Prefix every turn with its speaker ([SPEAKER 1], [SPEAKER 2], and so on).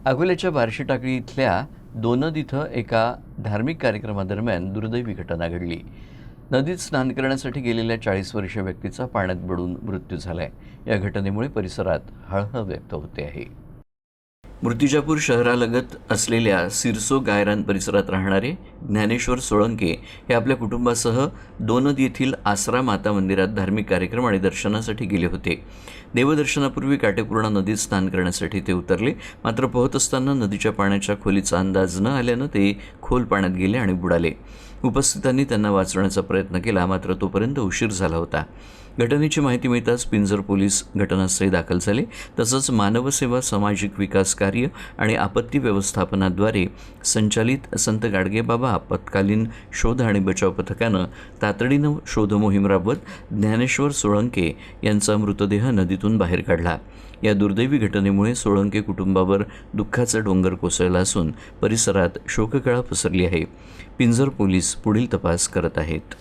[SPEAKER 1] अकोल्याच्या बार्शी टाकळी इथल्या दोनद इथं एका धार्मिक कार्यक्रमादरम्यान दुर्दैवी घटना घडली। नदीत स्नान करण्यासाठी गेलेल्या 40 वर्षीय व्यक्तीचा पाण्यात बुडून मृत्यू झालाय। या घटनेमुळे परिसरात हळहळ व्यक्त होते आहे। मूर्तिजापूर शहरालगत असलेल्या सिरसो गायरान परिसरात राहणारे ज्ञानेश्वर सोळंके हे आपल्या कुटुंबासह दोनद येथील आसरा माता मंदिरात धार्मिक कार्यक्रम आणि दर्शनासाठी गेले होते। देवदर्शनापूर्वी काटेपूर्णा नदीत स्नान करण्यासाठी ते उतरले, मात्र पोहत असताना नदीच्या पाण्याच्या खोलीचा अंदाज न आल्यानं ते खोल पाण्यात गेले आणि बुडाले। उपस्थितांनी त्यांना वाचवण्याचा प्रयत्न केला, मात्र तोपर्यंत उशीर झाला होता। घटनेची माहिती मिळताच पिंजर पोलीस घटनास्थळी दाखल झाले। तसंच मानवसेवा, सामाजिक विकास कार्य आणि आपत्ती व्यवस्थापनाद्वारे संचालित संत गाडगेबाबा आपत्कालीन शोध आणि बचाव पथकानं तातडीनं शोधमोहीम राबवत ज्ञानेश्वर सोळंके यांचा मृतदेह नदीतून बाहेर काढला। या दुर्दैवी घटनेमुळे सोळंके कुटुंबावर दुःखाचा डोंगर कोसळला असून परिसरात शोककळा पसरली आहे। पिंजर पोलीस पुढील तपास करत आहेत।